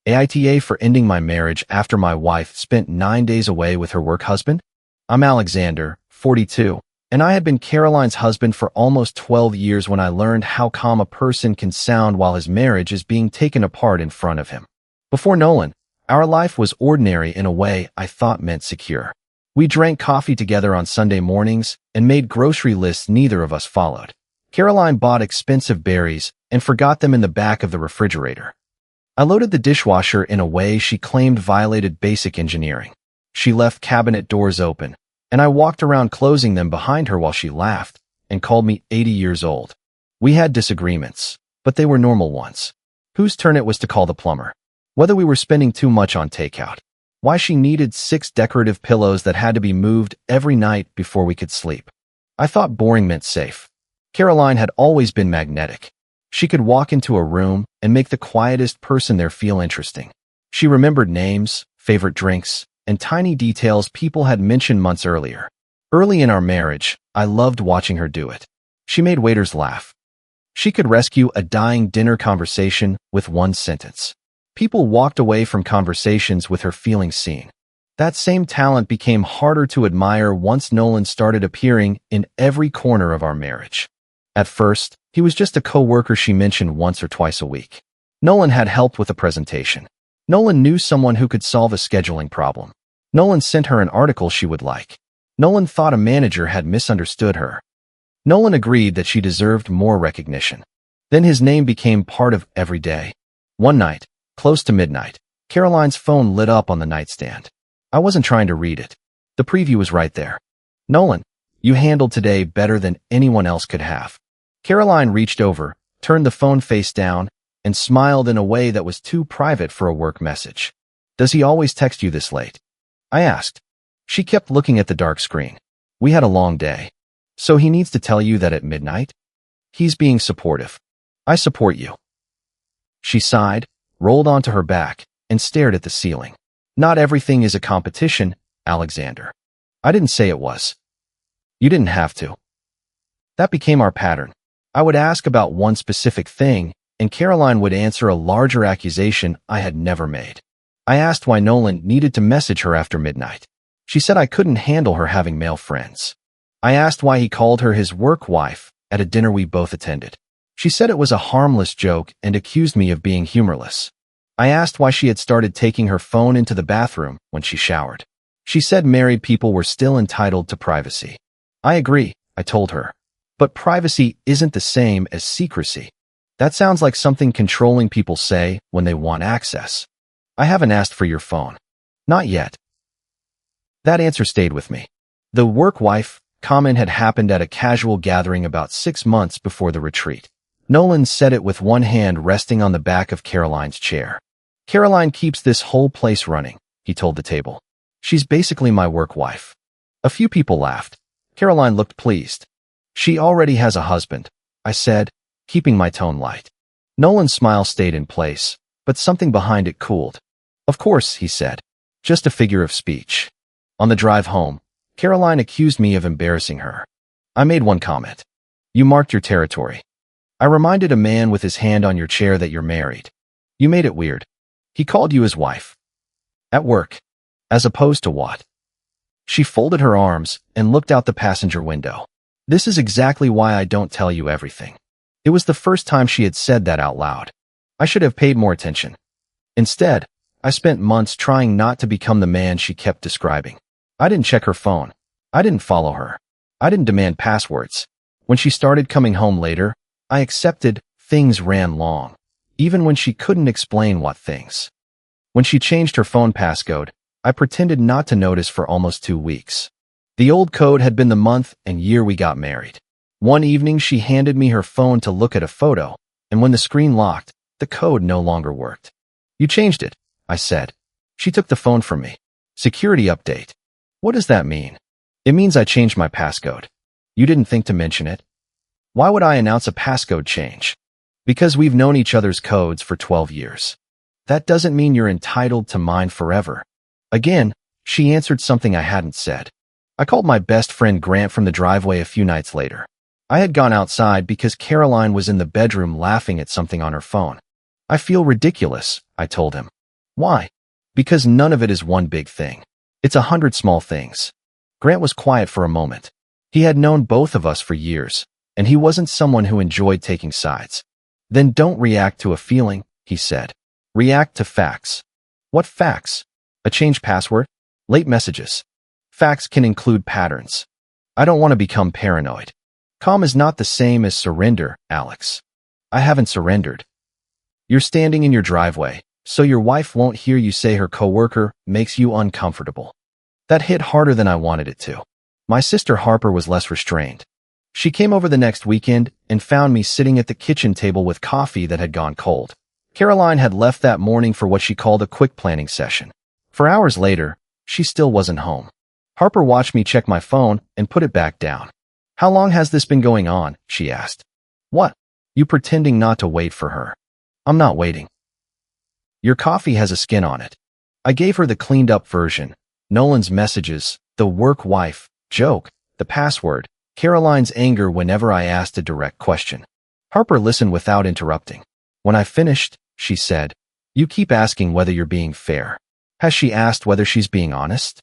AITA for ending my marriage after my wife spent 9 days away with her work husband? I'm Alexander, 42, and I had been Caroline's husband for almost 12 years when I learned how calm a person can sound while his marriage is being taken apart in front of him. Before Nolan, our life was ordinary in a way I thought meant secure. We drank coffee together on Sunday mornings and made grocery lists neither of us followed. Caroline bought expensive berries and forgot them in the back of the refrigerator. I loaded the dishwasher in a way she claimed violated basic engineering. She left cabinet doors open, and I walked around closing them behind her while she laughed and called me 80 years old. We had disagreements, but they were normal ones. Whose turn it was to call the plumber. Whether we were spending too much on takeout. Why she needed 6 decorative pillows that had to be moved every night before we could sleep. I thought boring meant safe. Caroline had always been magnetic. She could walk into a room and make the quietest person there feel interesting. She remembered names, favorite drinks, and tiny details people had mentioned months earlier. Early in our marriage, I loved watching her do it. She made waiters laugh. She could rescue a dying dinner conversation with one sentence. People walked away from conversations with her feeling seen. That same talent became harder to admire once Nolan started appearing in every corner of our marriage. At first, he was just a coworker she mentioned once or twice a week. Nolan had helped with a presentation. Nolan knew someone who could solve a scheduling problem. Nolan sent her an article she would like. Nolan thought a manager had misunderstood her. Nolan agreed that she deserved more recognition. Then his name became part of every day. One night, close to midnight, Caroline's phone lit up on the nightstand. I wasn't trying to read it. The preview was right there. Nolan, you handled today better than anyone else could have. Caroline reached over, turned the phone face down, and smiled in a way that was too private for a work message. Does he always text you this late? I asked. She kept looking at the dark screen. We had a long day. So he needs to tell you that at midnight? He's being supportive. I support you. She sighed, rolled onto her back, and stared at the ceiling. Not everything is a competition, Alexander. I didn't say it was. You didn't have to. That became our pattern. I would ask about one specific thing, and Caroline would answer a larger accusation I had never made. I asked why Nolan needed to message her after midnight. She said I couldn't handle her having male friends. I asked why he called her his work wife at a dinner we both attended. She said it was a harmless joke and accused me of being humorless. I asked why she had started taking her phone into the bathroom when she showered. She said married people were still entitled to privacy. I agree, I told her. But privacy isn't the same as secrecy. That sounds like something controlling people say when they want access. I haven't asked for your phone. Not yet. That answer stayed with me. The work wife comment had happened at a casual gathering about 6 months before the retreat. Nolan said it with one hand resting on the back of Caroline's chair. Caroline keeps this whole place running, he told the table. She's basically my work wife. A few people laughed. Caroline looked pleased. She already has a husband, I said, keeping my tone light. Nolan's smile stayed in place, but something behind it cooled. Of course, he said. Just a figure of speech. On the drive home, Caroline accused me of embarrassing her. I made one comment. You marked your territory. I reminded a man with his hand on your chair that you're married. You made it weird. He called you his wife. At work. As opposed to what? She folded her arms and looked out the passenger window. This is exactly why I don't tell you everything. It was the first time she had said that out loud. I should have paid more attention. Instead, I spent months trying not to become the man she kept describing. I didn't check her phone. I didn't follow her. I didn't demand passwords. When she started coming home later, I accepted things ran long, even when she couldn't explain what things. When she changed her phone passcode, I pretended not to notice for almost 2 weeks. The old code had been the month and year we got married. One evening, she handed me her phone to look at a photo, and when the screen locked, the code no longer worked. You changed it, I said. She took the phone from me. Security update. What does that mean? It means I changed my passcode. You didn't think to mention it? Why would I announce a passcode change? Because we've known each other's codes for 12 years. That doesn't mean you're entitled to mine forever. Again, she answered something I hadn't said. I called my best friend Grant from the driveway a few nights later. I had gone outside because Caroline was in the bedroom laughing at something on her phone. I feel ridiculous, I told him. Why? Because none of it is one big thing. It's 100 small things. Grant was quiet for a moment. He had known both of us for years, and he wasn't someone who enjoyed taking sides. Then don't react to a feeling, he said. React to facts. What facts? A changed password? Late messages. Facts can include patterns. I don't want to become paranoid. Calm is not the same as surrender, Alex. I haven't surrendered. You're standing in your driveway, so your wife won't hear you say her coworker makes you uncomfortable. That hit harder than I wanted it to. My sister Harper was less restrained. She came over the next weekend and found me sitting at the kitchen table with coffee that had gone cold. Caroline had left that morning for what she called a quick planning session. For hours later, she still wasn't home. Harper watched me check my phone and put it back down. How long has this been going on? She asked. What? You pretending not to wait for her. I'm not waiting. Your coffee has a skin on it. I gave her the cleaned up version. Nolan's messages, the work wife, joke, the password, Caroline's anger whenever I asked a direct question. Harper listened without interrupting. When I finished, she said, You keep asking whether you're being fair. Has she asked whether she's being honest?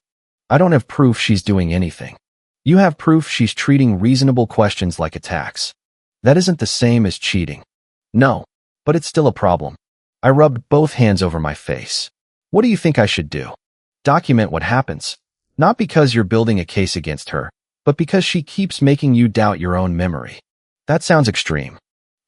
I don't have proof she's doing anything. You have proof she's treating reasonable questions like attacks. That isn't the same as cheating. No, but it's still a problem. I rubbed both hands over my face. What do you think I should do? Document what happens. Not because you're building a case against her, but because she keeps making you doubt your own memory. That sounds extreme.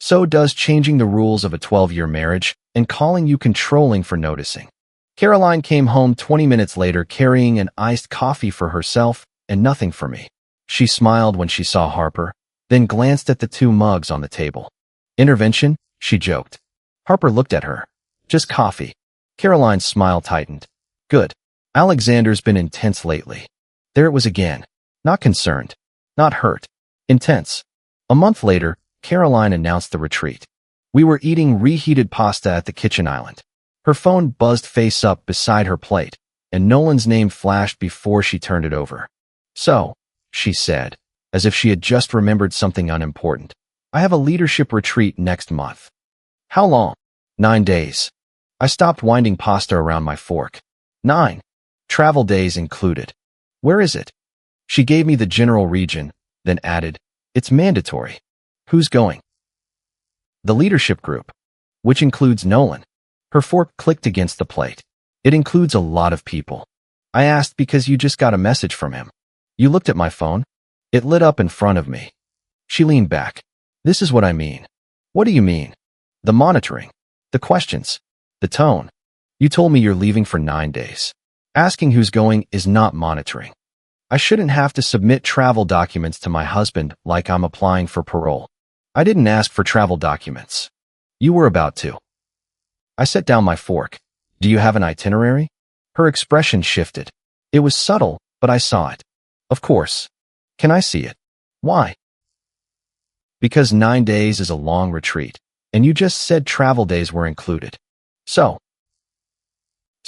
So does changing the rules of a 12-year marriage and calling you controlling for noticing. Caroline came home 20 minutes later carrying an iced coffee for herself and nothing for me. She smiled when she saw Harper, then glanced at the 2 mugs on the table. Intervention? She joked. Harper looked at her. Just coffee. Caroline's smile tightened. Good. Alexander's been intense lately. There it was again. Not concerned. Not hurt. Intense. A month later, Caroline announced the retreat. We were eating reheated pasta at the kitchen island. Her phone buzzed face up beside her plate, and Nolan's name flashed before she turned it over. So, she said, as if she had just remembered something unimportant, I have a leadership retreat next month. How long? 9 days. I stopped winding pasta around my fork. 9. Travel days included. Where is it? She gave me the general region, then added, It's mandatory. Who's going? The leadership group, which includes Nolan. Her fork clicked against the plate. It includes a lot of people. I asked because you just got a message from him. You looked at my phone? It lit up in front of me. She leaned back. This is what I mean. What do you mean? The monitoring. The questions. The tone. You told me you're leaving for 9 days. Asking who's going is not monitoring. I shouldn't have to submit travel documents to my husband like I'm applying for parole. I didn't ask for travel documents. You were about to. I set down my fork. Do you have an itinerary? Her expression shifted. It was subtle, but I saw it. Of course. Can I see it? Why? Because 9 days is a long retreat, and you just said travel days were included. So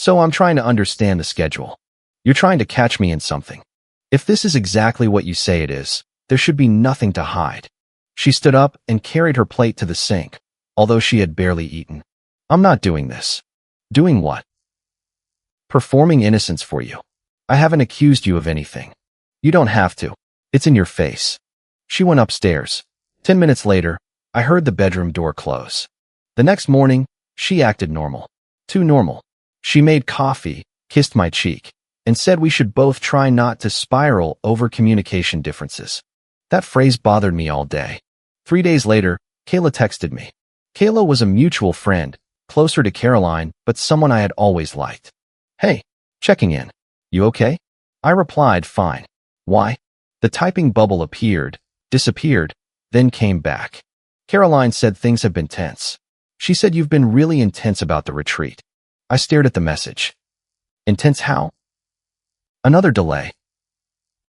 I'm trying to understand the schedule. You're trying to catch me in something. If this is exactly what you say it is, there should be nothing to hide. She stood up and carried her plate to the sink, although she had barely eaten. I'm not doing this. Doing what? Performing innocence for you. I haven't accused you of anything. You don't have to. It's in your face. She went upstairs. 10 minutes later, I heard the bedroom door close. The next morning, she acted normal. Too normal. She made coffee, kissed my cheek, and said we should both try not to spiral over communication differences. That phrase bothered me all day. 3 days later, Kayla texted me. Kayla was a mutual friend, closer to Caroline, but someone I had always liked. Hey, checking in. You okay? I replied, fine. Why? The typing bubble appeared, disappeared, then came back. Caroline said things have been tense. She said you've been really intense about the retreat. I stared at the message. Intense how? Another delay.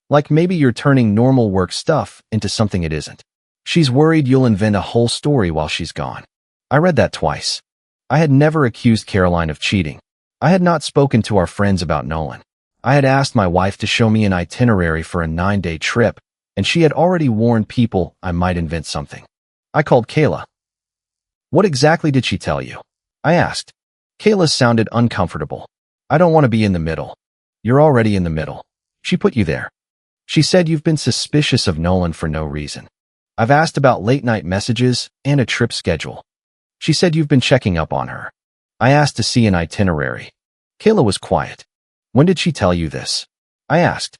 Like maybe you're turning normal work stuff into something it isn't. She's worried you'll invent a whole story while she's gone. I read that twice. I had never accused Caroline of cheating. I had not spoken to our friends about Nolan. I had asked my wife to show me an itinerary for a 9-day trip, and she had already warned people I might invent something. I called Kayla. What exactly did she tell you? I asked. Kayla sounded uncomfortable. I don't want to be in the middle. You're already in the middle. She put you there. She said you've been suspicious of Nolan for no reason. I've asked about late-night messages and a trip schedule. She said you've been checking up on her. I asked to see an itinerary. Kayla was quiet. When did she tell you this? I asked.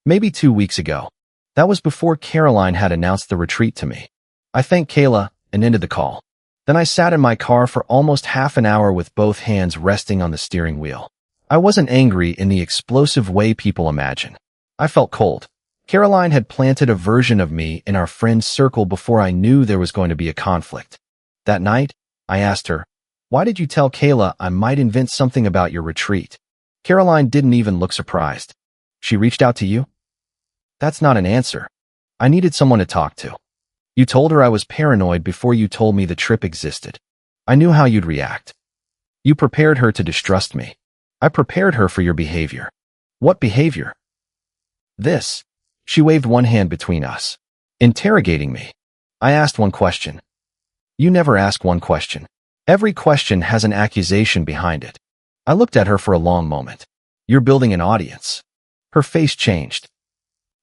Maybe 2 weeks ago. That was before Caroline had announced the retreat to me. I thanked Kayla and ended the call. Then I sat in my car for almost half an hour with both hands resting on the steering wheel. I wasn't angry in the explosive way people imagine. I felt cold. Caroline had planted a version of me in our friend's circle before I knew there was going to be a conflict. That night, I asked her, "Why did you tell Kayla I might invent something about your retreat?" Caroline didn't even look surprised. She reached out to you? That's not an answer. I needed someone to talk to. You told her I was paranoid before you told me the trip existed. I knew how you'd react. You prepared her to distrust me. I prepared her for your behavior. What behavior? This. She waved one hand between us. Interrogating me. I asked one question. You never ask one question. Every question has an accusation behind it. I looked at her for a long moment. You're building an audience. Her face changed.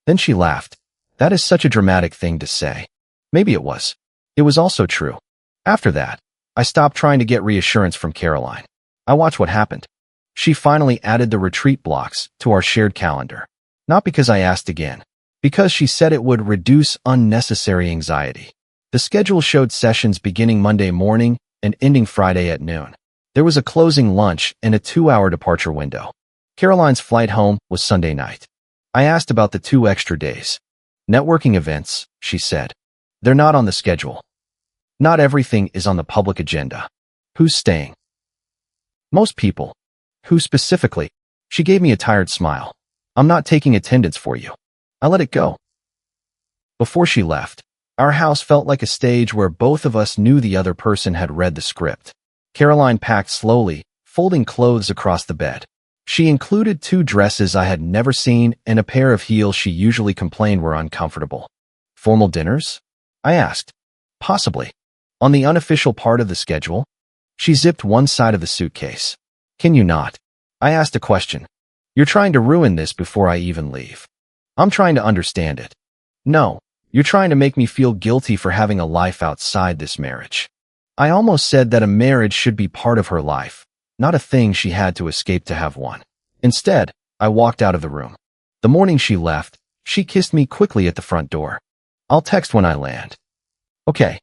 Then she laughed. That is such a dramatic thing to say. Maybe it was. It was also true. After that, I stopped trying to get reassurance from Caroline. I watched what happened. She finally added the retreat blocks to our shared calendar. Not because I asked again. Because she said it would reduce unnecessary anxiety. The schedule showed sessions beginning Monday morning and ending Friday at noon. There was a closing lunch and a 2-hour departure window. Caroline's flight home was Sunday night. I asked about the 2 extra days. Networking events, she said. They're not on the schedule. Not everything is on the public agenda. Who's staying? Most people. Who specifically? She gave me a tired smile. I'm not taking attendance for you. I let it go. Before she left, our house felt like a stage where both of us knew the other person had read the script. Caroline packed slowly, folding clothes across the bed. She included 2 dresses I had never seen and a pair of heels she usually complained were uncomfortable. Formal dinners? I asked. Possibly. On the unofficial part of the schedule? She zipped one side of the suitcase. Can you not? I asked a question. You're trying to ruin this before I even leave. I'm trying to understand it. No, you're trying to make me feel guilty for having a life outside this marriage. I almost said that a marriage should be part of her life, not a thing she had to escape to have one. Instead, I walked out of the room. The morning she left, she kissed me quickly at the front door. I'll text when I land. Okay.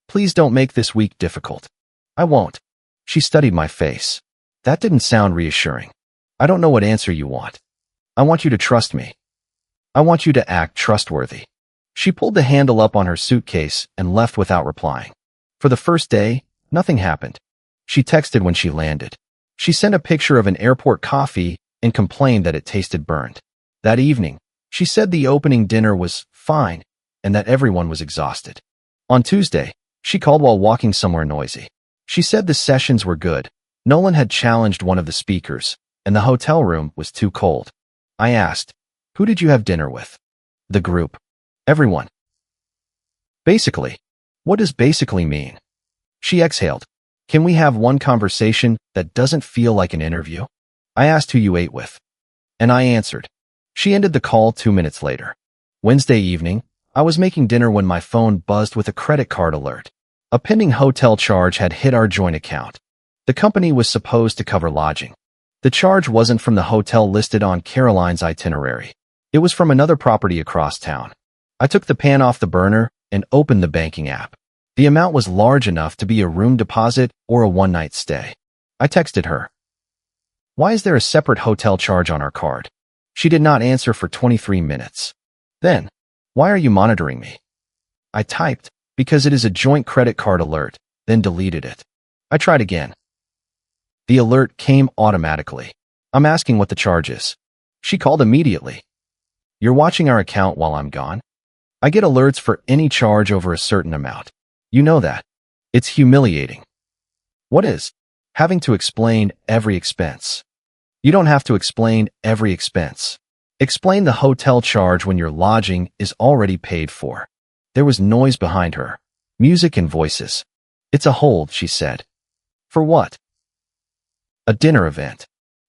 Please don't make this week difficult. I won't. She studied my face. That didn't sound reassuring. I don't know what answer you want. I want you to trust me. I want you to act trustworthy. She pulled the handle up on her suitcase and left without replying. For the first day, nothing happened. She texted when she landed. She sent a picture of an airport coffee and complained that it tasted burned. That evening, she said the opening dinner was fine and that everyone was exhausted. On Tuesday, she called while walking somewhere noisy. She said the sessions were good. Nolan had challenged one of the speakers, and the hotel room was too cold. I asked, who did you have dinner with? The group. Everyone. Basically. What does basically mean? She exhaled. Can we have one conversation that doesn't feel like an interview? I asked who you ate with. And I answered. She ended the call 2 minutes later. Wednesday evening, I was making dinner when my phone buzzed with a credit card alert. A pending hotel charge had hit our joint account. The company was supposed to cover lodging. The charge wasn't from the hotel listed on Caroline's itinerary. It was from another property across town. I took the pan off the burner and opened the banking app. The amount was large enough to be a room deposit or a one-night stay. I texted her. Why is there a separate hotel charge on our card? She did not answer for 23 minutes. Then, why are you monitoring me? I typed, because it is a joint credit card alert, then deleted it. I tried again. The alert came automatically. I'm asking what the charge is. She called immediately. You're watching our account while I'm gone? I get alerts for any charge over a certain amount. You know that. It's humiliating. What is? Having to explain every expense. You don't have to explain every expense. Explain the hotel charge when your lodging is already paid for. There was noise behind her. Music and voices. It's a hold, she said. For what? A dinner event.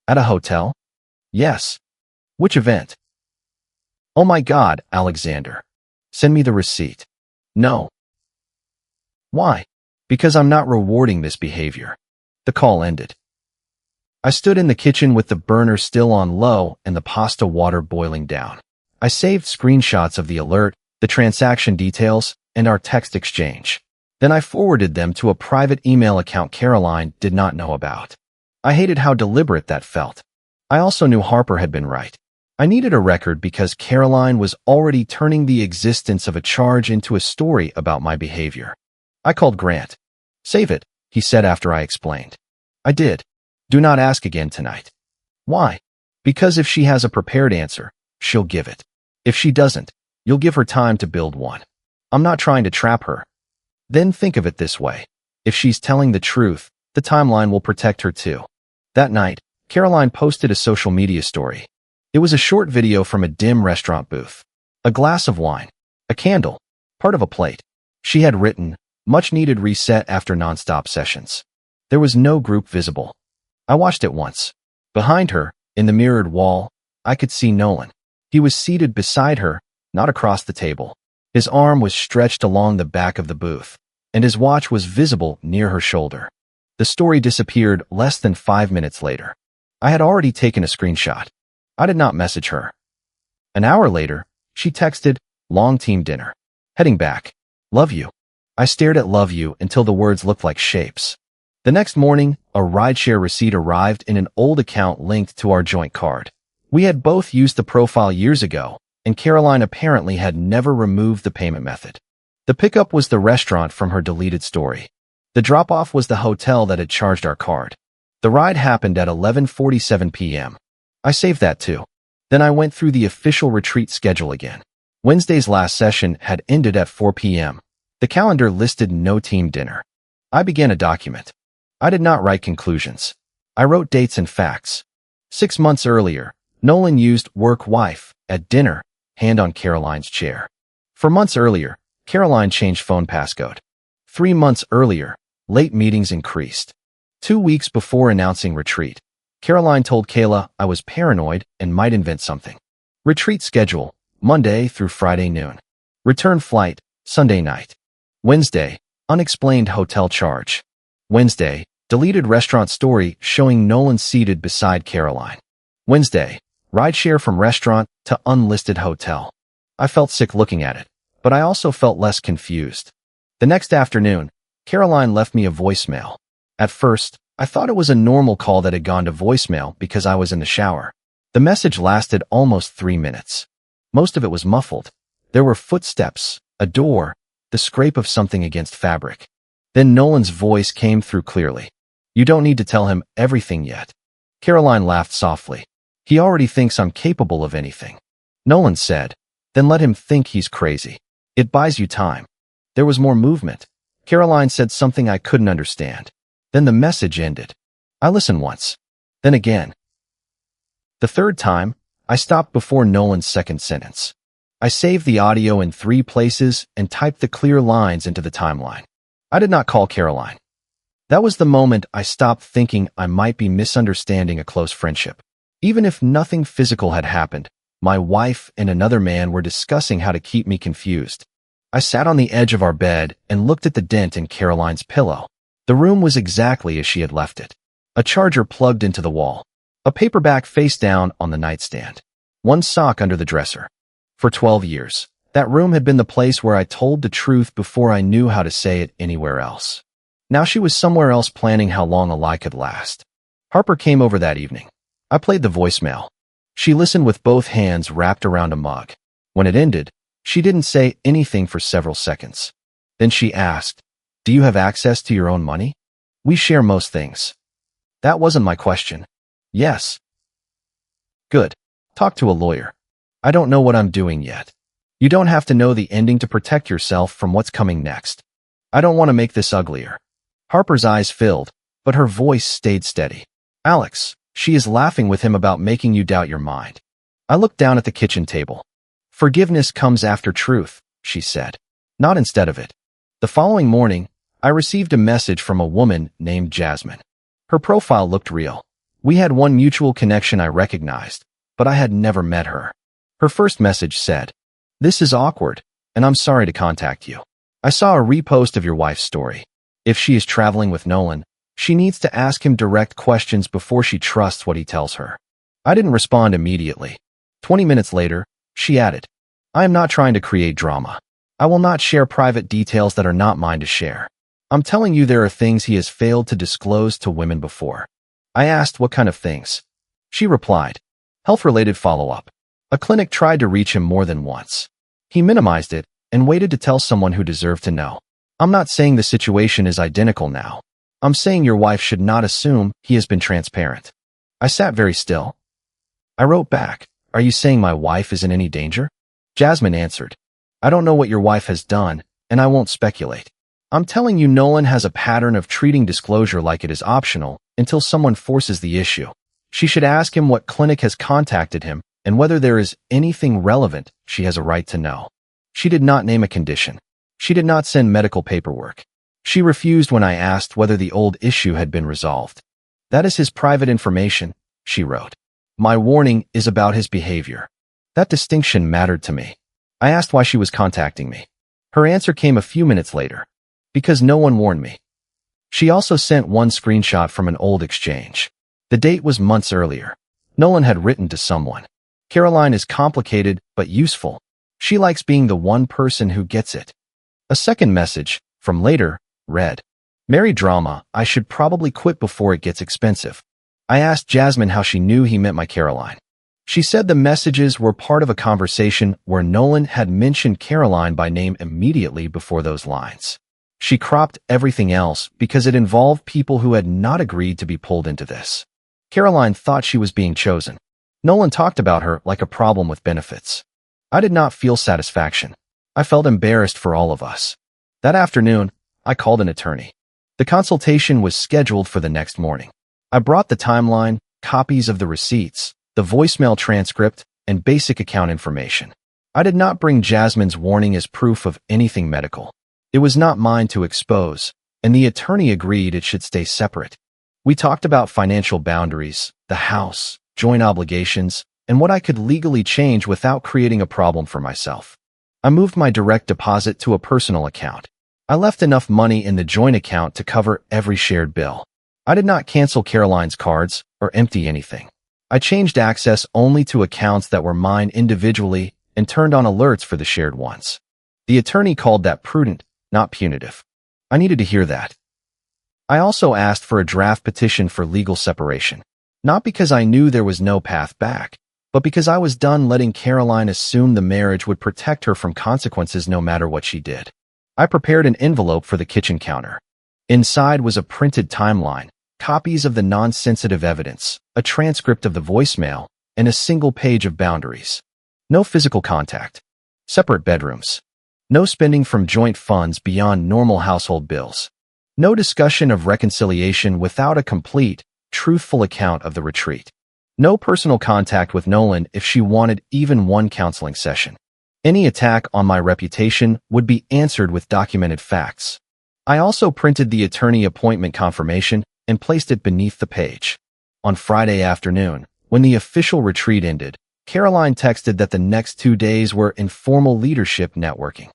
At a hotel? Yes. Which event? Oh my God, Alexander. Send me the receipt. No. Why? Because I'm not rewarding this behavior. The call ended. I stood in the kitchen with the burner still on low and the pasta water boiling down. I saved screenshots of the alert, the transaction details, and our text exchange. Then I forwarded them to a private email account Caroline did not know about. I hated how deliberate that felt. I also knew Harper had been right. I needed a record because Caroline was already turning the existence of a charge into a story about my behavior. I called Grant. Save it, he said after I explained. I did. Do not ask again tonight. Why? Because if she has a prepared answer, she'll give it. If she doesn't, you'll give her time to build one. I'm not trying to trap her. Then think of it this way. If she's telling the truth, the timeline will protect her too. That night, Caroline posted a social media story. It was a short video from a dim restaurant booth. A glass of wine. A candle. Part of a plate. She had written, much needed reset after nonstop sessions. There was no group visible. I watched it once. Behind her, in the mirrored wall, I could see Nolan. He was seated beside her, not across the table. His arm was stretched along the back of the booth, and his watch was visible near her shoulder. The story disappeared less than 5 minutes later. I had already taken a screenshot. I did not message her. An hour later, she texted, long team dinner. Heading back. Love you. I stared at love you until the words looked like shapes. The next morning, a rideshare receipt arrived in an old account linked to our joint card. We had both used the profile years ago, and Caroline apparently had never removed the payment method. The pickup was the restaurant from her deleted story. The drop-off was the hotel that had charged our card. The ride happened at 11:47 p.m. I saved that too. Then I went through the official retreat schedule again. Wednesday's last session had ended at 4 p.m. The calendar listed no team dinner. I began a document. I did not write conclusions. I wrote dates and facts. 6 months earlier, Nolan used work wife at dinner, hand on Caroline's chair. 4 months earlier, Caroline changed phone passcode. 3 months earlier, late meetings increased. 2 weeks before announcing retreat, Caroline told Kayla I was paranoid and might invent something. Retreat schedule, Monday through Friday noon. Return flight, Sunday night. Wednesday, unexplained hotel charge. Wednesday, deleted restaurant story showing Nolan seated beside Caroline. Wednesday, rideshare from restaurant to unlisted hotel. I felt sick looking at it, but I also felt less confused. The next afternoon, Caroline left me a voicemail. At first, I thought it was a normal call that had gone to voicemail because I was in the shower. The message lasted almost 3 minutes. Most of it was muffled. There were footsteps, a door, the scrape of something against fabric. Then Nolan's voice came through clearly. You don't need to tell him everything yet. Caroline laughed softly. He already thinks I'm capable of anything. Nolan said, then let him think he's crazy. It buys you time. There was more movement. Caroline said something I couldn't understand. Then the message ended. I listened once. Then again. The third time, I stopped before Nolan's second sentence. I saved the audio in 3 places and typed the clear lines into the timeline. I did not call Caroline. That was the moment I stopped thinking I might be misunderstanding a close friendship. Even if nothing physical had happened, my wife and another man were discussing how to keep me confused. I sat on the edge of our bed and looked at the dent in Caroline's pillow. The room was exactly as she had left it. A charger plugged into the wall. A paperback face down on the nightstand. 1 sock under the dresser. For 12 years, that room had been the place where I told the truth before I knew how to say it anywhere else. Now she was somewhere else planning how long a lie could last. Harper came over that evening. I played the voicemail. She listened with both hands wrapped around a mug. When it ended, she didn't say anything for several seconds. Then she asked, do you have access to your own money? We share most things. That wasn't my question. Yes. Good. Talk to a lawyer. I don't know what I'm doing yet. You don't have to know the ending to protect yourself from what's coming next. I don't want to make this uglier. Harper's eyes filled, but her voice stayed steady. Alex, she is laughing with him about making you doubt your mind. I looked down at the kitchen table. Forgiveness comes after truth, she said. Not instead of it. The following morning, I received a message from a woman named Jasmine. Her profile looked real. We had one mutual connection I recognized, but I had never met her. Her first message said, "This is awkward, and I'm sorry to contact you. I saw a repost of your wife's story. If she is traveling with Nolan, she needs to ask him direct questions before she trusts what he tells her." I didn't respond immediately. 20 minutes later, she added, "I am not trying to create drama. I will not share private details that are not mine to share. I'm telling you there are things he has failed to disclose to women before." I asked what kind of things. She replied, "Health-related follow-up. A clinic tried to reach him more than once. He minimized it and waited to tell someone who deserved to know. I'm not saying the situation is identical now. I'm saying your wife should not assume he has been transparent." I sat very still. I wrote back, "Are you saying my wife is in any danger?" Jasmine answered, "I don't know what your wife has done, and I won't speculate. I'm telling you Nolan has a pattern of treating disclosure like it is optional until someone forces the issue. She should ask him what clinic has contacted him and whether there is anything relevant she has a right to know." She did not name a condition. She did not send medical paperwork. She refused when I asked whether the old issue had been resolved. "That is his private information," she wrote. "My warning is about his behavior." That distinction mattered to me. I asked why she was contacting me. Her answer came a few minutes later. "Because no one warned me." She also sent one screenshot from an old exchange. The date was months earlier. Nolan had written to someone, "Caroline is complicated but useful. She likes being the one person who gets it." A second message, from later, read, "Marry drama, I should probably quit before it gets expensive." I asked Jasmine how she knew he meant my Caroline. She said the messages were part of a conversation where Nolan had mentioned Caroline by name immediately before those lines. She cropped everything else because it involved people who had not agreed to be pulled into this. Caroline thought she was being chosen. Nolan talked about her like a problem with benefits. I did not feel satisfaction. I felt embarrassed for all of us. That afternoon, I called an attorney. The consultation was scheduled for the next morning. I brought the timeline, copies of the receipts, the voicemail transcript, and basic account information. I did not bring Jasmine's warning as proof of anything medical. It was not mine to expose, and the attorney agreed it should stay separate. We talked about financial boundaries, the house, joint obligations, and what I could legally change without creating a problem for myself. I moved my direct deposit to a personal account. I left enough money in the joint account to cover every shared bill. I did not cancel Caroline's cards or empty anything. I changed access only to accounts that were mine individually and turned on alerts for the shared ones. The attorney called that prudent, not punitive. I needed to hear that. I also asked for a draft petition for legal separation, not because I knew there was no path back, but because I was done letting Caroline assume the marriage would protect her from consequences no matter what she did. I prepared an envelope for the kitchen counter. Inside was a printed timeline, copies of the non-sensitive evidence, a transcript of the voicemail, and a single page of boundaries. No physical contact. Separate bedrooms. No spending from joint funds beyond normal household bills. No discussion of reconciliation without a complete, truthful account of the retreat. No personal contact with Nolan if she wanted even one counseling session. Any attack on my reputation would be answered with documented facts. I also printed the attorney appointment confirmation and placed it beneath the page. On Friday afternoon, when the official retreat ended, Caroline texted that the next 2 days were informal leadership networking.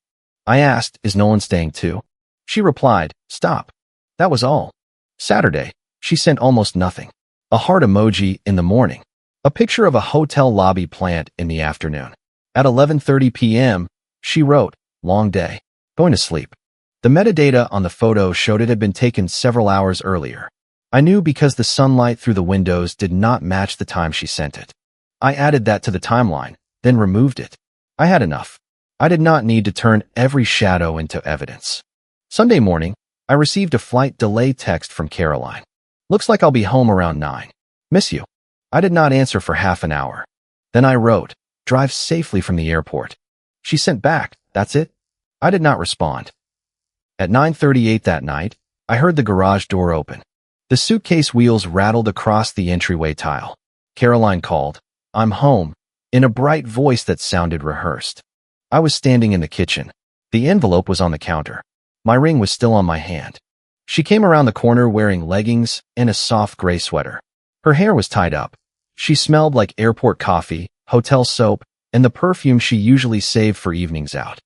I asked, "Is Nolan staying too?" She replied, "Stop." That was all. Saturday, she sent almost nothing. A heart emoji in the morning. A picture of a hotel lobby plant in the afternoon. At 11:30 p.m., she wrote, "Long day. Going to sleep." The metadata on the photo showed it had been taken several hours earlier. I knew because the sunlight through the windows did not match the time she sent it. I added that to the timeline, then removed it. I had enough. I did not need to turn every shadow into evidence. Sunday morning, I received a flight delay text from Caroline. "Looks like I'll be home around 9. Miss you." I did not answer for half an hour. Then I wrote, "Drive safely from the airport." She sent back, "That's it?" I did not respond. At 9:38 that night, I heard the garage door open. The suitcase wheels rattled across the entryway tile. Caroline called, "I'm home," in a bright voice that sounded rehearsed. I was standing in the kitchen. The envelope was on the counter. My ring was still on my hand. She came around the corner wearing leggings and a soft gray sweater. Her hair was tied up. She smelled like airport coffee, hotel soap, and the perfume she usually saved for evenings out.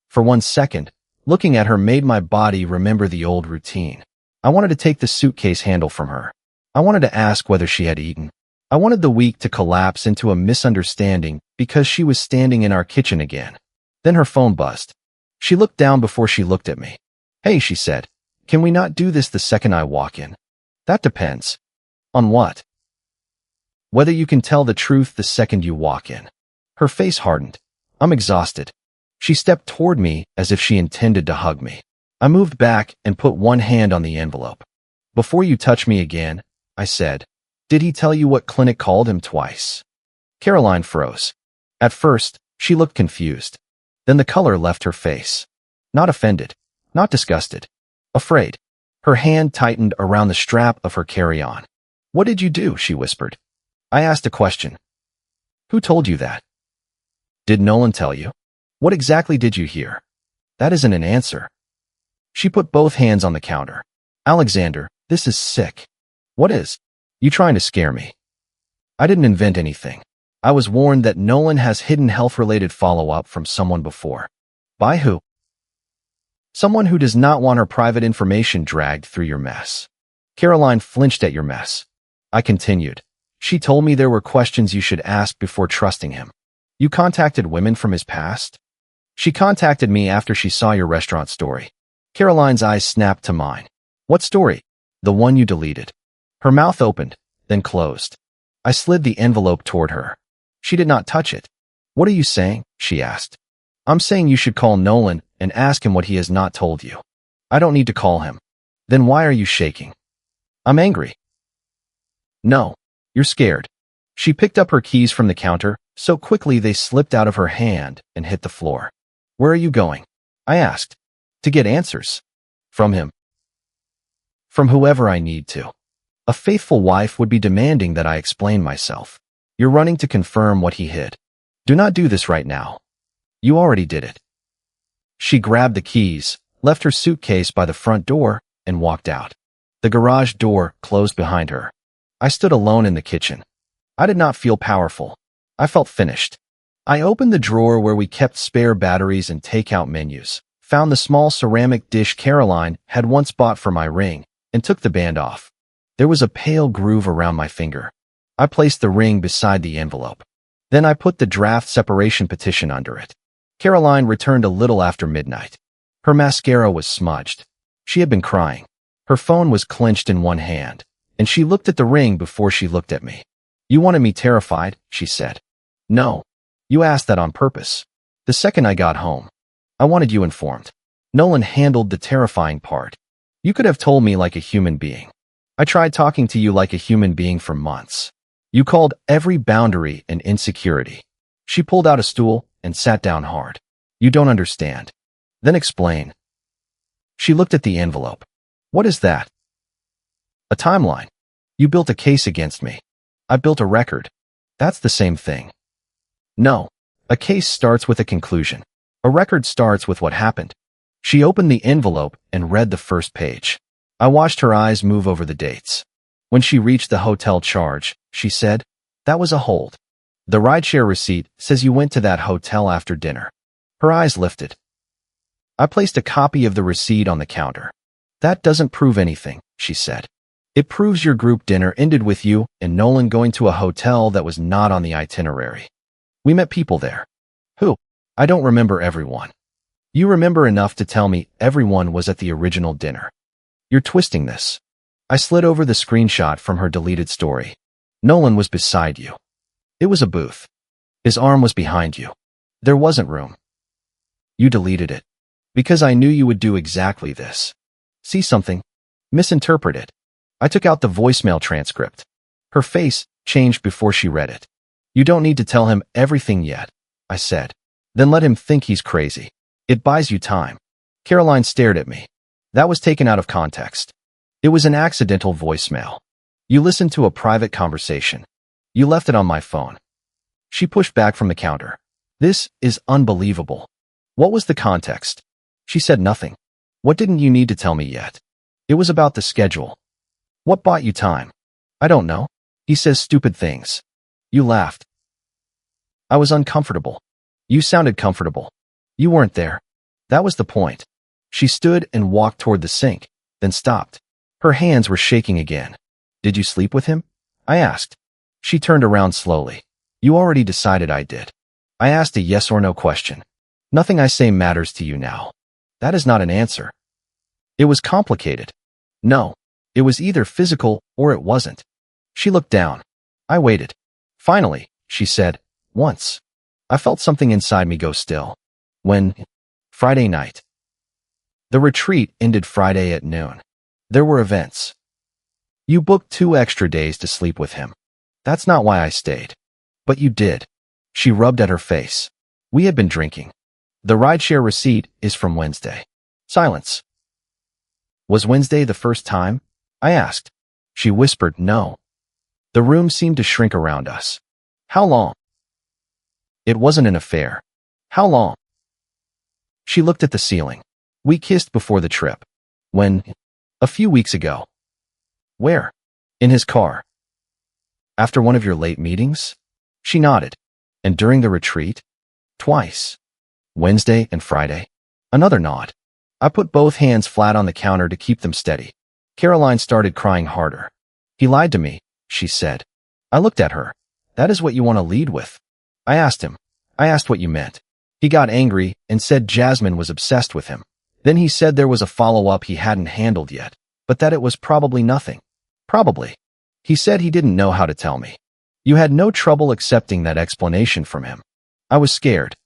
For 1 second, looking at her made my body remember the old routine. I wanted to take the suitcase handle from her. I wanted to ask whether she had eaten. I wanted the week to collapse into a misunderstanding because she was standing in our kitchen again. Then her phone buzzed. She looked down before she looked at me. "Hey," she said. "Can we not do this the second I walk in?" "That depends." "On what?" "Whether you can tell the truth the second you walk in." Her face hardened. "I'm exhausted." She stepped toward me as if she intended to hug me. I moved back and put one hand on the envelope. "Before you touch me again," I said. "Did he tell you what clinic called him twice?" Caroline froze. At first, she looked confused. Then the color left her face. Not offended. Not disgusted. Afraid. Her hand tightened around the strap of her carry-on. "What did you do?" she whispered. I asked a question. "Who told you that?" "Did Nolan tell you?" "What exactly did you hear?" "That isn't an answer." She put both hands on the counter. "Alexander, this is sick." "What is?" "You trying to scare me." I didn't invent anything. I was warned that Nolan has hidden health-related follow-up from someone before. By who? Someone who does not want her private information dragged through your mess. Caroline flinched at your mess. I continued. She told me there were questions you should ask before trusting him. You contacted women from his past? She contacted me after she saw your restaurant story. Caroline's eyes snapped to mine. What story? The one you deleted. Her mouth opened, then closed. I slid the envelope toward her. She did not touch it. What are you saying? She asked. I'm saying you should call Nolan and ask him what he has not told you. I don't need to call him. Then why are you shaking? I'm angry. No, you're scared. She picked up her keys from the counter so quickly they slipped out of her hand and hit the floor. Where are you going? I asked. To get answers. From him. From whoever I need to. A faithful wife would be demanding that I explain myself. You're running to confirm what he hid. Do not do this right now. You already did it. She grabbed the keys, left her suitcase by the front door, and walked out. The garage door closed behind her. I stood alone in the kitchen. I did not feel powerful. I felt finished. I opened the drawer where we kept spare batteries and takeout menus, found the small ceramic dish Caroline had once bought for my ring, and took the band off. There was a pale groove around my finger. I placed the ring beside the envelope. Then I put the draft separation petition under it. Caroline returned a little after midnight. Her mascara was smudged. She had been crying. Her phone was clenched in one hand, and she looked at the ring before she looked at me. You wanted me terrified, she said. No. You asked that on purpose. The second I got home, I wanted you informed. Nolan handled the terrifying part. You could have told me like a human being. I tried talking to you like a human being for months. You called every boundary an insecurity. She pulled out a stool and sat down hard. You don't understand. Then explain. She looked at the envelope. What is that? A timeline. You built a case against me. I built a record. That's the same thing. No. A case starts with a conclusion. A record starts with what happened. She opened the envelope and read the first page. I watched her eyes move over the dates. When she reached the hotel charge, she said, that was a hold. The rideshare receipt says you went to that hotel after dinner. Her eyes lifted. I placed a copy of the receipt on the counter. That doesn't prove anything, she said. It proves your group dinner ended with you and Nolan going to a hotel that was not on the itinerary. We met people there. Who? I don't remember everyone. You remember enough to tell me everyone was at the original dinner. You're twisting this. I slid over the screenshot from her deleted story. Nolan was beside you. It was a booth. His arm was behind you. There wasn't room. You deleted it. Because I knew you would do exactly this. See something? Misinterpret it. I took out the voicemail transcript. Her face changed before she read it. You don't need to tell him everything yet, I said. Then let him think he's crazy. It buys you time. Caroline stared at me. That was taken out of context. It was an accidental voicemail. You listened to a private conversation. You left it on my phone. She pushed back from the counter. This is unbelievable. What was the context? She said nothing. What didn't you need to tell me yet? It was about the schedule. What bought you time? I don't know. He says stupid things. You laughed. I was uncomfortable. You sounded comfortable. You weren't there. That was the point. She stood and walked toward the sink, then stopped. Her hands were shaking again. Did you sleep with him? I asked. She turned around slowly. You already decided I did. I asked a yes or no question. Nothing I say matters to you now. That is not an answer. It was complicated. No. It was either physical or it wasn't. She looked down. I waited. Finally, she said, once. I felt something inside me go still. When? Friday night. The retreat ended Friday at noon. There were events. You booked 2 extra days to sleep with him. That's not why I stayed. But you did. She rubbed at her face. We had been drinking. The rideshare receipt is from Wednesday. Silence. Was Wednesday the first time? I asked. She whispered no. The room seemed to shrink around us. How long? It wasn't an affair. How long? She looked at the ceiling. We kissed before the trip. When? A few weeks ago. Where? In his car. After one of your late meetings? She nodded. And during the retreat? Twice. Wednesday and Friday. Another nod. I put both hands flat on the counter to keep them steady. Caroline started crying harder. He lied to me, she said. I looked at her. That is what you want to lead with? I asked him. I asked what you meant. He got angry and said Jasmine was obsessed with him. Then he said there was a follow-up he hadn't handled yet, but that it was probably nothing. Probably. He said he didn't know how to tell me. You had no trouble accepting that explanation from him. I was scared.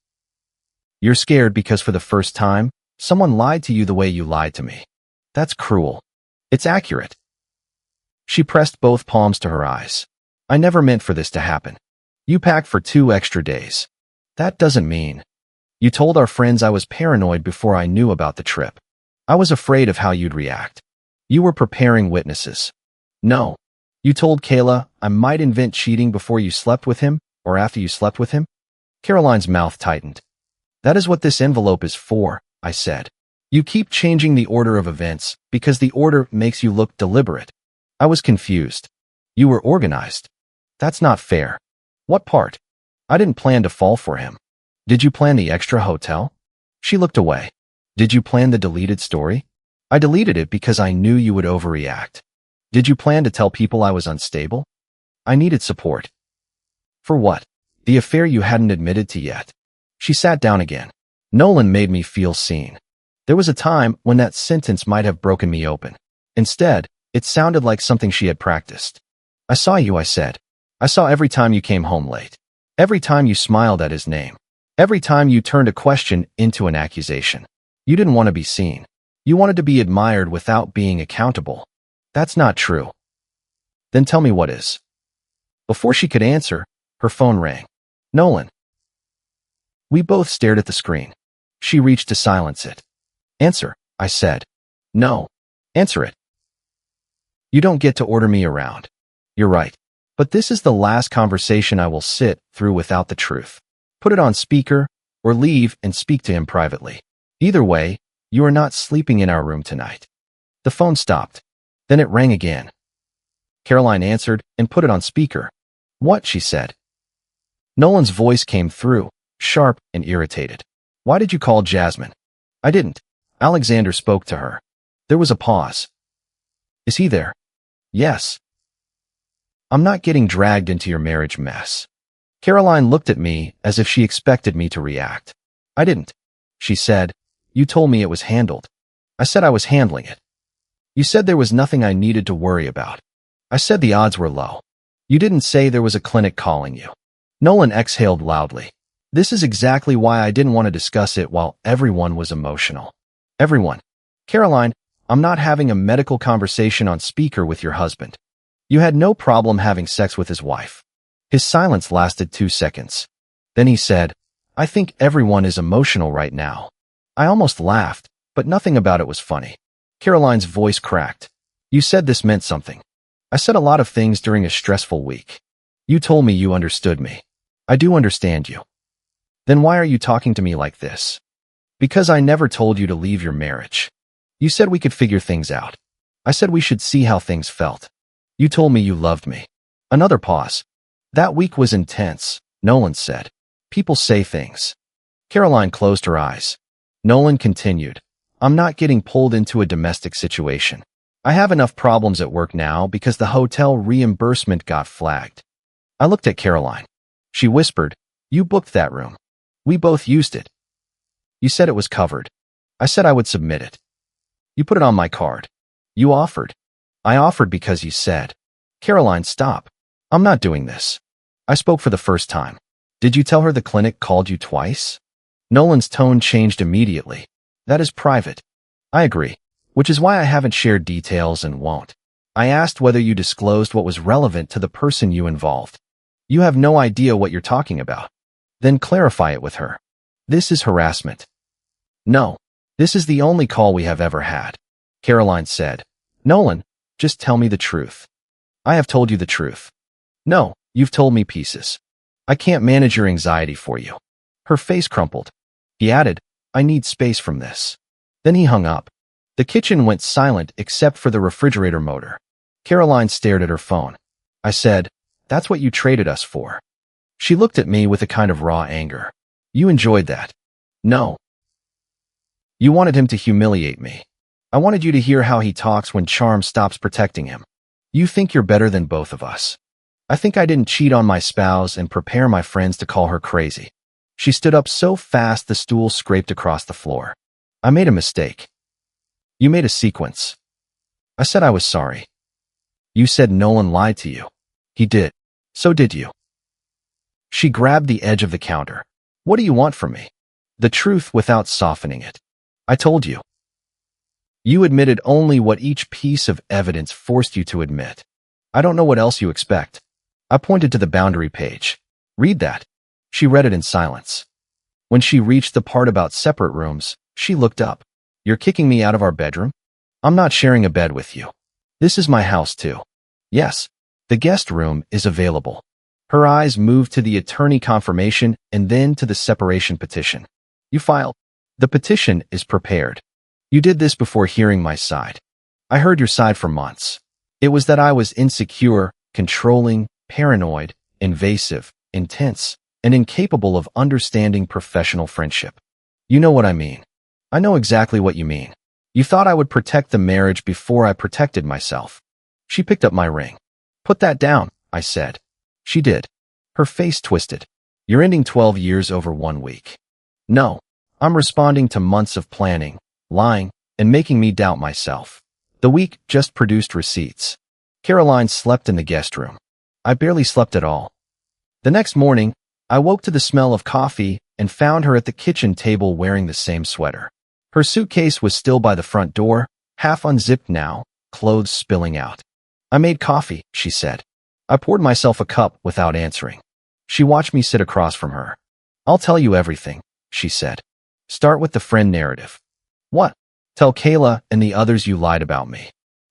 You're scared because for the first time, someone lied to you the way you lied to me. That's cruel. It's accurate. She pressed both palms to her eyes. I never meant for this to happen. You packed for 2 extra days. That doesn't mean. You told our friends I was paranoid before I knew about the trip. I was afraid of how you'd react. You were preparing witnesses. No. You told Kayla I might invent cheating before you slept with him or after you slept with him? Caroline's mouth tightened. That is what this envelope is for, I said. You keep changing the order of events because the order makes you look deliberate. I was confused. You were organized. That's not fair. What part? I didn't plan to fall for him. Did you plan the extra hotel? She looked away. Did you plan the deleted story? I deleted it because I knew you would overreact. Did you plan to tell people I was unstable? I needed support. For what? The affair you hadn't admitted to yet. She sat down again. Nolan made me feel seen. There was a time when that sentence might have broken me open. Instead, it sounded like something she had practiced. I saw you, I said. I saw every time you came home late. Every time you smiled at his name. Every time you turned a question into an accusation. You didn't want to be seen. You wanted to be admired without being accountable. That's not true. Then tell me what is. Before she could answer, her phone rang. Nolan. We both stared at the screen. She reached to silence it. Answer, I said. No. Answer it. You don't get to order me around. You're right. But this is the last conversation I will sit through without the truth. Put it on speaker, or leave and speak to him privately. Either way, you are not sleeping in our room tonight. The phone stopped. Then it rang again. Caroline answered and put it on speaker. What? She said. Nolan's voice came through, sharp and irritated. Why did you call Jasmine? I didn't. Alexander spoke to her. There was a pause. Is he there? Yes. I'm not getting dragged into your marriage mess. Caroline looked at me as if she expected me to react. I didn't. She said, you told me it was handled. I said I was handling it. You said there was nothing I needed to worry about. I said the odds were low. You didn't say there was a clinic calling you. Nolan exhaled loudly. This is exactly why I didn't want to discuss it while everyone was emotional. Everyone. Caroline, I'm not having a medical conversation on speaker with your husband. You had no problem having sex with his wife. His silence lasted 2 seconds. Then he said, I think everyone is emotional right now. I almost laughed, but nothing about it was funny. Caroline's voice cracked. You said this meant something. I said a lot of things during a stressful week. You told me you understood me. I do understand you. Then why are you talking to me like this? Because I never told you to leave your marriage. You said we could figure things out. I said we should see how things felt. You told me you loved me. Another pause. That week was intense, Nolan said. People say things. Caroline closed her eyes. Nolan continued. I'm not getting pulled into a domestic situation. I have enough problems at work now because the hotel reimbursement got flagged. I looked at Caroline. She whispered, you booked that room. We both used it. You said it was covered. I said I would submit it. You put it on my card. You offered. I offered because you said. Caroline, stop. I'm not doing this. I spoke for the first time. Did you tell her the clinic called you twice? Nolan's tone changed immediately. That is private. I agree, which is why I haven't shared details and won't. I asked whether you disclosed what was relevant to the person you involved. You have no idea what you're talking about. Then clarify it with her. This is harassment. No, this is the only call we have ever had. Caroline said. Nolan, just tell me the truth. I have told you the truth. No, you've told me pieces. I can't manage your anxiety for you. Her face crumpled. He added, I need space from this. Then he hung up. The kitchen went silent except for the refrigerator motor. Caroline stared at her phone. I said, that's what you traded us for. She looked at me with a kind of raw anger. You enjoyed that. No. You wanted him to humiliate me. I wanted you to hear how he talks when charm stops protecting him. You think you're better than both of us. I think I didn't cheat on my spouse and prepare my friends to call her crazy. She stood up so fast the stool scraped across the floor. I made a mistake. You made a sequence. I said I was sorry. You said Nolan lied to you. He did. So did you. She grabbed the edge of the counter. What do you want from me? The truth without softening it. I told you. You admitted only what each piece of evidence forced you to admit. I don't know what else you expect. I pointed to the boundary page. Read that. She read it in silence. When she reached the part about separate rooms, she looked up. You're kicking me out of our bedroom? I'm not sharing a bed with you. This is my house too. Yes, the guest room is available. Her eyes moved to the attorney confirmation and then to the separation petition. You filed. The petition is prepared. You did this before hearing my side. I heard your side for months. It was that I was insecure, controlling, paranoid, invasive, intense, and incapable of understanding professional friendship. You know what I mean. I know exactly what you mean. You thought I would protect the marriage before I protected myself. She picked up my ring. Put that down, I said. She did. Her face twisted. You're ending 12 years over 1 week. No, I'm responding to months of planning, lying, and making me doubt myself. The week just produced receipts. Caroline slept in the guest room. I barely slept at all. The next morning, I woke to the smell of coffee and found her at the kitchen table wearing the same sweater. Her suitcase was still by the front door, half unzipped now, clothes spilling out. I made coffee, she said. I poured myself a cup without answering. She watched me sit across from her. I'll tell you everything, she said. Start with the friend narrative. What? Tell Kayla and the others you lied about me.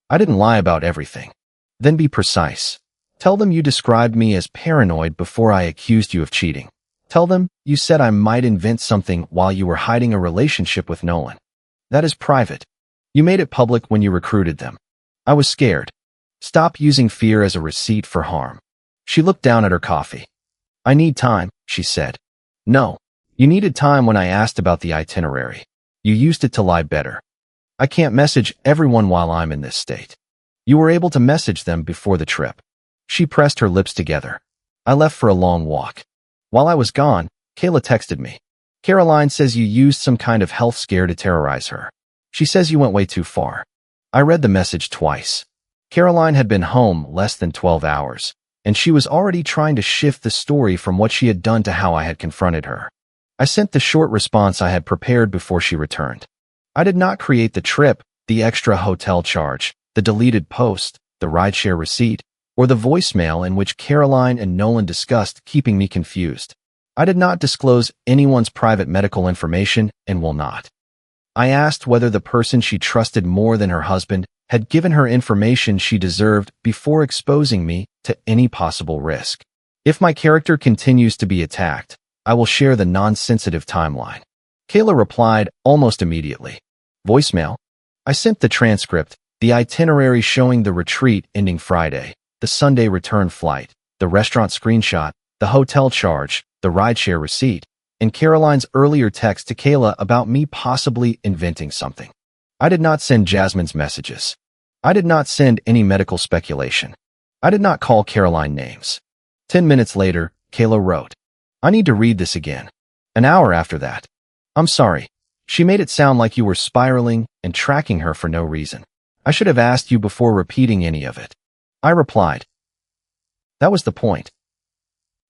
I didn't lie about everything. Then be precise. Tell them you described me as paranoid before I accused you of cheating. Tell them you said I might invent something while you were hiding a relationship with Nolan. That is private. You made it public when you recruited them. I was scared. Stop using fear as a receipt for harm. She looked down at her coffee. I need time, she said. No, you needed time when I asked about the itinerary. You used it to lie better. I can't message everyone while I'm in this state. You were able to message them before the trip. She pressed her lips together. I left for a long walk. While I was gone, Kayla texted me. Caroline says you used some kind of health scare to terrorize her. She says you went way too far. I read the message twice. Caroline had been home less than 12 hours, and she was already trying to shift the story from what she had done to how I had confronted her. I sent the short response I had prepared before she returned. I did not create the trip, the extra hotel charge, the deleted post, the rideshare receipt, or the voicemail in which Caroline and Nolan discussed keeping me confused. I did not disclose anyone's private medical information and will not. I asked whether the person she trusted more than her husband had given her information she deserved before exposing me to any possible risk. If my character continues to be attacked, I will share the non-sensitive timeline. Kayla replied almost immediately. Voicemail? I sent the transcript, The itinerary showing the retreat ending Friday, the Sunday return flight, the restaurant screenshot, the hotel charge, the rideshare receipt, and Caroline's earlier text to Kayla about me possibly inventing something. I did not send Jasmine's messages. I did not send any medical speculation. I did not call Caroline names. 10 minutes later, Kayla wrote, "I need to read this again." An hour after that, "I'm sorry. She made it sound like you were spiraling and tracking her for no reason. I should have asked you before repeating any of it." I replied, "That was the point."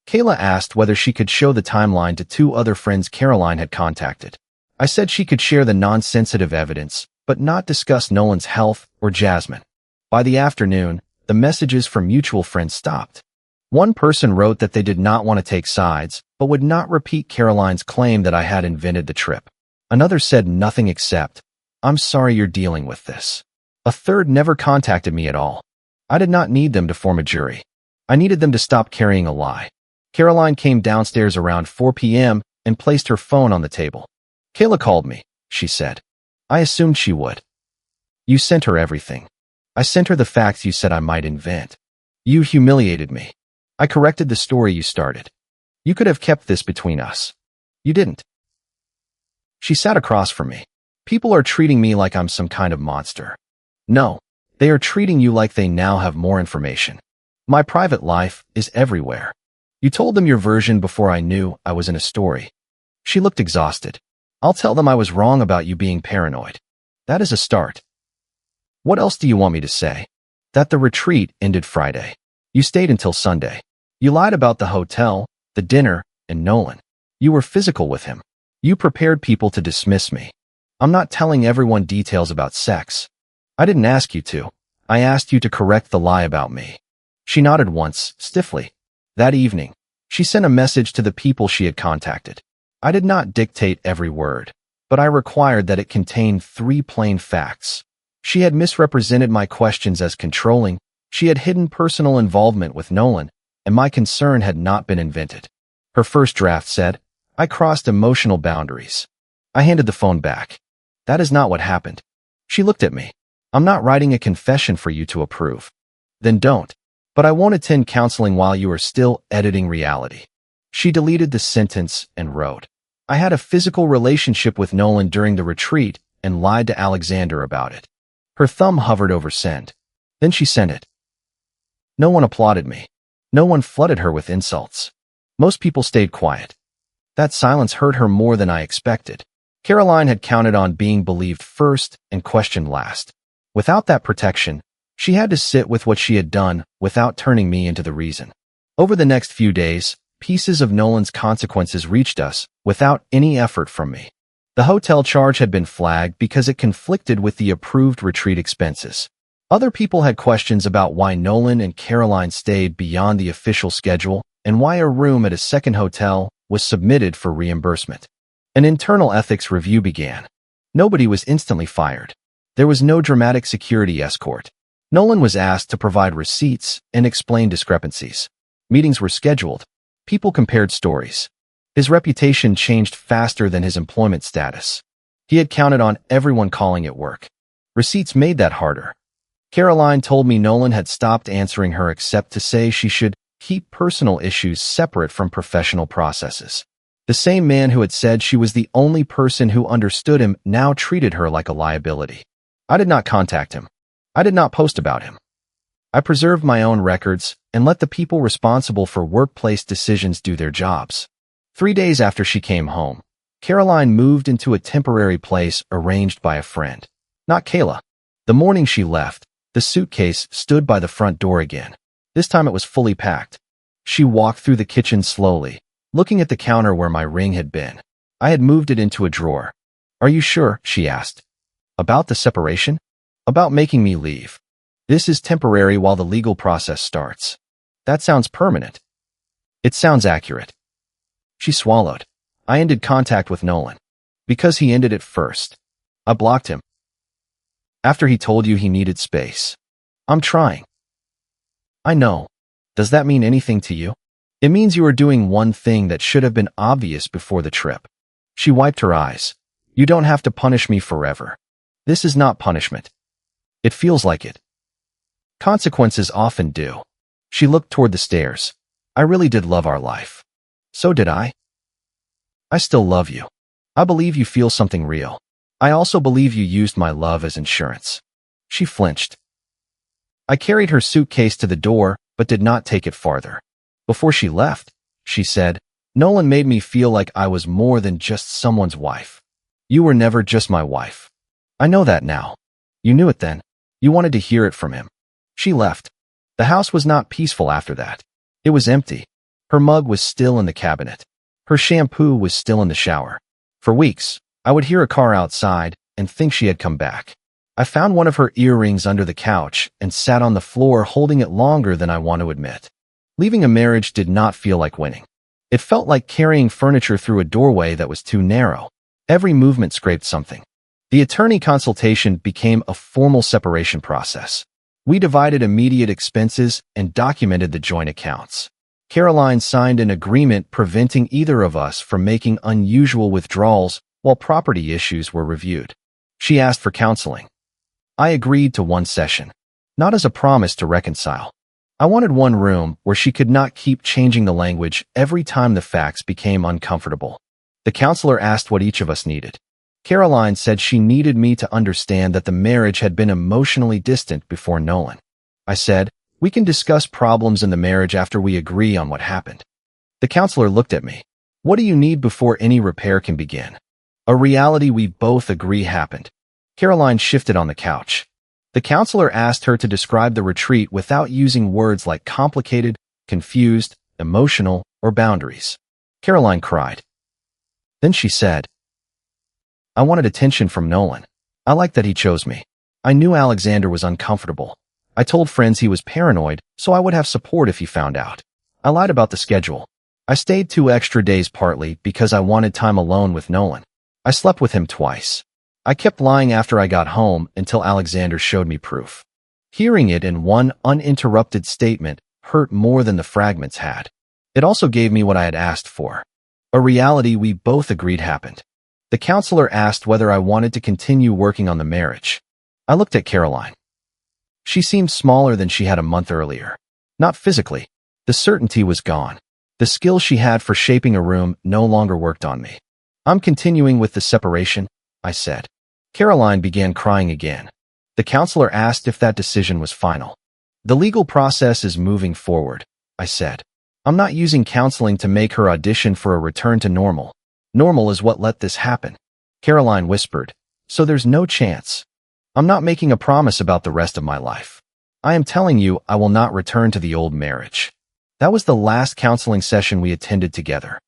Kayla asked whether she could show the timeline to 2 other friends Caroline had contacted. I said she could share the non-sensitive evidence, but not discuss Nolan's health or Jasmine. By the afternoon, the messages from mutual friends stopped. One person wrote that they did not want to take sides, but would not repeat Caroline's claim that I had invented the trip. Another said nothing except, "I'm sorry you're dealing with this." A third never contacted me at all. I did not need them to form a jury. I needed them to stop carrying a lie. Caroline came downstairs around 4 p.m. and placed her phone on the table. "Kayla called me," she said. "I assumed she would." "You sent her everything." "I sent her the facts you said I might invent." "You humiliated me." "I corrected the story you started." "You could have kept this between us." "You didn't." She sat across from me. "People are treating me like I'm some kind of monster." "No, they are treating you like they now have more information. My private life is everywhere. You told them your version before I knew I was in a story." She looked exhausted. "I'll tell them I was wrong about you being paranoid. That is a start." "What else do you want me to say?" "That the retreat ended Friday. You stayed until Sunday. You lied about the hotel, the dinner, and Nolan. You were physical with him. You prepared people to dismiss me. I'm not telling everyone details about sex. I didn't ask you to. I asked you to correct the lie about me." She nodded once, stiffly. That evening, she sent a message to the people she had contacted. I did not dictate every word, but I required that it contain 3 plain facts. She had misrepresented my questions as controlling, she had hidden personal involvement with Nolan, and my concern had not been invented. Her first draft said, "I crossed emotional boundaries." I handed the phone back. "That is not what happened." She looked at me. "I'm not writing a confession for you to approve." "Then don't. But I won't attend counseling while you are still editing reality." She deleted the sentence and wrote, "I had a physical relationship with Nolan during the retreat and lied to Alexander about it." Her thumb hovered over send. Then she sent it. No one applauded me. No one flooded her with insults. Most people stayed quiet. That silence hurt her more than I expected. Caroline had counted on being believed first and questioned last. Without that protection, she had to sit with what she had done without turning me into the reason. Over the next few days, pieces of Nolan's consequences reached us without any effort from me. The hotel charge had been flagged because it conflicted with the approved retreat expenses. Other people had questions about why Nolan and Caroline stayed beyond the official schedule and why a room at a second hotel was submitted for reimbursement. An internal ethics review began. Nobody was instantly fired. There was no dramatic security escort. Nolan was asked to provide receipts and explain discrepancies. Meetings were scheduled. People compared stories. His reputation changed faster than his employment status. He had counted on everyone calling it work. Receipts made that harder. Caroline told me Nolan had stopped answering her except to say she should keep personal issues separate from professional processes. The same man who had said she was the only person who understood him now treated her like a liability. I did not contact him. I did not post about him. I preserved my own records and let the people responsible for workplace decisions do their jobs. 3 days after she came home, Caroline moved into a temporary place arranged by a friend. Not Kayla. The morning she left, the suitcase stood by the front door again. This time it was fully packed. She walked through the kitchen slowly, looking at the counter where my ring had been. I had moved it into a drawer. "Are you sure?" she asked. "About the separation?" "About making me leave. This is temporary while the legal process starts." "That sounds permanent." "It sounds accurate." She swallowed. "I ended contact with Nolan. Because he ended it first. I blocked him. After he told you he needed space. I'm trying." "I know. Does that mean anything to you?" "It means you are doing one thing that should have been obvious before the trip." She wiped her eyes. "You don't have to punish me forever. This is not punishment." It feels like it. Consequences often do. She looked toward the stairs. I really did love our life. So did I. I still love you. I believe you feel something real. I also believe you used my love as insurance. She flinched. I carried her suitcase to the door, but did not take it farther. Before she left, she said, Nolan made me feel like I was more than just someone's wife. You were never just my wife. I know that now. You knew it then. You wanted to hear it from him. She left. The house was not peaceful after that. It was empty. Her mug was still in the cabinet. Her shampoo was still in the shower. For weeks, I would hear a car outside and think she had come back. I found one of her earrings under the couch and sat on the floor holding it longer than I want to admit. Leaving a marriage did not feel like winning. It felt like carrying furniture through a doorway that was too narrow. Every movement scraped something. The attorney consultation became a formal separation process. We divided immediate expenses and documented the joint accounts. Caroline signed an agreement preventing either of us from making unusual withdrawals while property issues were reviewed. She asked for counseling. I agreed to one session, not as a promise to reconcile. I wanted one room where she could not keep changing the language every time the facts became uncomfortable. The counselor asked what each of us needed. Caroline said she needed me to understand that the marriage had been emotionally distant before Nolan. I said, we can discuss problems in the marriage after we agree on what happened. The counselor looked at me. What do you need before any repair can begin? A reality we both agree happened. Caroline shifted on the couch. The counselor asked her to describe the retreat without using words like complicated, confused, emotional, or boundaries. Caroline cried. Then she said, I wanted attention from Nolan. I liked that he chose me. I knew Alexander was uncomfortable. I told friends he was paranoid, so I would have support if he found out. I lied about the schedule. I stayed 2 extra days partly because I wanted time alone with Nolan. I slept with him twice. I kept lying after I got home until Alexander showed me proof. Hearing it in one uninterrupted statement hurt more than the fragments had. It also gave me what I had asked for. A reality we both agreed happened. The counselor asked whether I wanted to continue working on the marriage. I looked at Caroline. She seemed smaller than she had a month earlier. Not physically. The certainty was gone. The skills she had for shaping a room no longer worked on me. I'm continuing with the separation, I said. Caroline began crying again. The counselor asked if that decision was final. The legal process is moving forward, I said. I'm not using counseling to make her audition for a return to normal. Normal is what let this happen. Caroline whispered. So there's no chance. I'm not making a promise about the rest of my life. I am telling you I will not return to the old marriage. That was the last counseling session we attended together.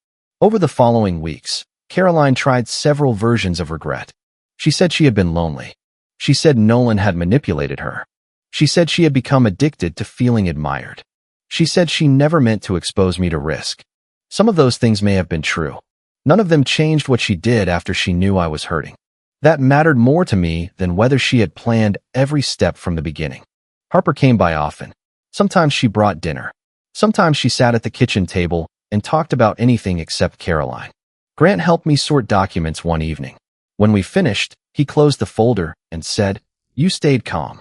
Over the following weeks, Caroline tried several versions of regret. She said she had been lonely. She said Nolan had manipulated her. She said she had become addicted to feeling admired. She said she never meant to expose me to risk. Some of those things may have been true. None of them changed what she did after she knew I was hurting. That mattered more to me than whether she had planned every step from the beginning. Harper came by often. Sometimes she brought dinner. Sometimes she sat at the kitchen table and talked about anything except Caroline. Grant helped me sort documents one evening. When we finished, he closed the folder and said, You stayed calm.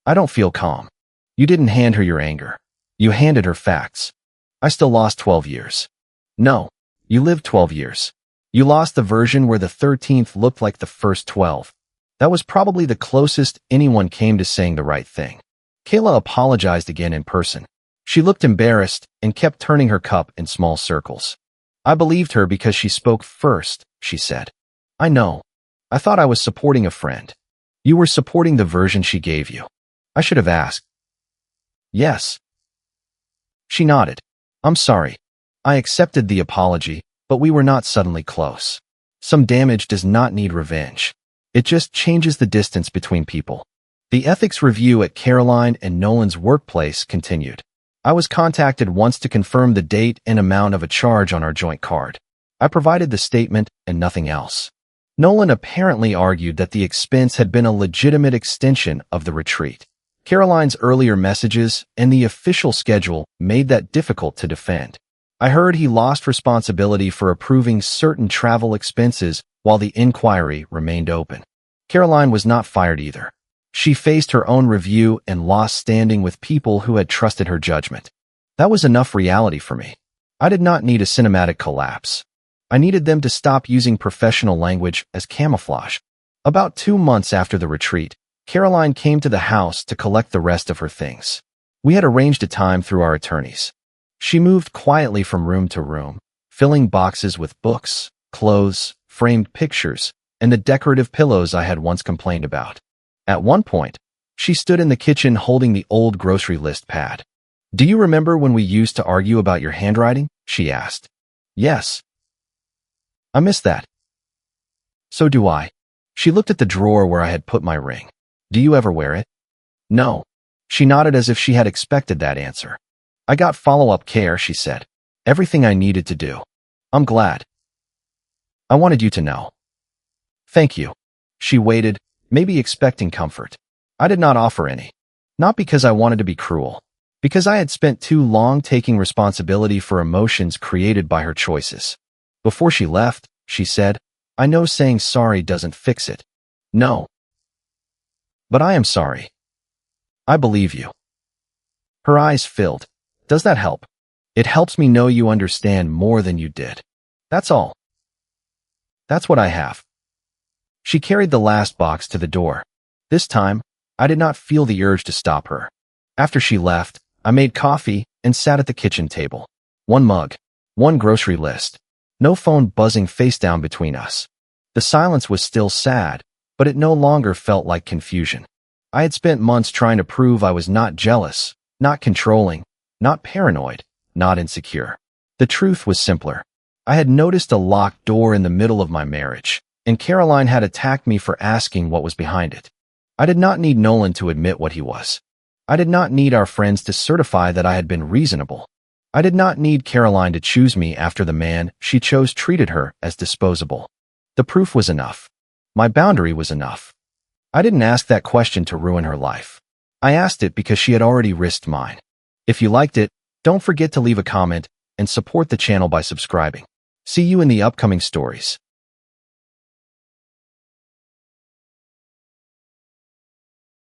I don't feel calm. You didn't hand her your anger. You handed her facts. I still lost 12 years. No, you lived 12 years. You lost the version where the 13th looked like the first 12. That was probably the closest anyone came to saying the right thing. Kayla apologized again in person. She looked embarrassed and kept turning her cup in small circles. I believed her because she spoke first, she said. I know. I thought I was supporting a friend. You were supporting the version she gave you. I should have asked. Yes. She nodded. I'm sorry. I accepted the apology, but we were not suddenly close. Some damage does not need revenge. It just changes the distance between people. The ethics review at Caroline and Nolan's workplace continued. I was contacted once to confirm the date and amount of a charge on our joint card. I provided the statement and nothing else. Nolan apparently argued that the expense had been a legitimate extension of the retreat. Caroline's earlier messages and the official schedule made that difficult to defend. I heard he lost responsibility for approving certain travel expenses while the inquiry remained open. Caroline was not fired either. She faced her own review and lost standing with people who had trusted her judgment. That was enough reality for me. I did not need a cinematic collapse. I needed them to stop using professional language as camouflage. About 2 months after the retreat, Caroline came to the house to collect the rest of her things. We had arranged a time through our attorneys. She moved quietly from room to room, filling boxes with books, clothes, framed pictures, and the decorative pillows I had once complained about. At one point, she stood in the kitchen holding the old grocery list pad. "Do you remember when we used to argue about your handwriting?" she asked. "Yes. I miss that." "So do I." She looked at the drawer where I had put my ring. "Do you ever wear it?" "No." She nodded as if she had expected that answer. "I got follow-up care," she said. "Everything I needed to do." "I'm glad. I wanted you to know." "Thank you." She waited, maybe expecting comfort. I did not offer any. Not because I wanted to be cruel. Because I had spent too long taking responsibility for emotions created by her choices. Before she left, she said, "I know saying sorry doesn't fix it." "No. But I am sorry. I believe you." Her eyes filled. "Does that help?" "It helps me know you understand more than you did. That's all. That's what I have." She carried the last box to the door. This time, I did not feel the urge to stop her. After she left, I made coffee and sat at the kitchen table. One mug, one grocery list, no phone buzzing face down between us. The silence was still sad, but it no longer felt like confusion. I had spent months trying to prove I was not jealous, not controlling, not paranoid, not insecure. The truth was simpler. I had noticed a locked door in the middle of my marriage, and Caroline had attacked me for asking what was behind it. I did not need Nolan to admit what he was. I did not need our friends to certify that I had been reasonable. I did not need Caroline to choose me after the man she chose treated her as disposable. The proof was enough. My boundary was enough. I didn't ask that question to ruin her life. I asked it because she had already risked mine. If you liked it, don't forget to leave a comment and support the channel by subscribing. See you in the upcoming stories.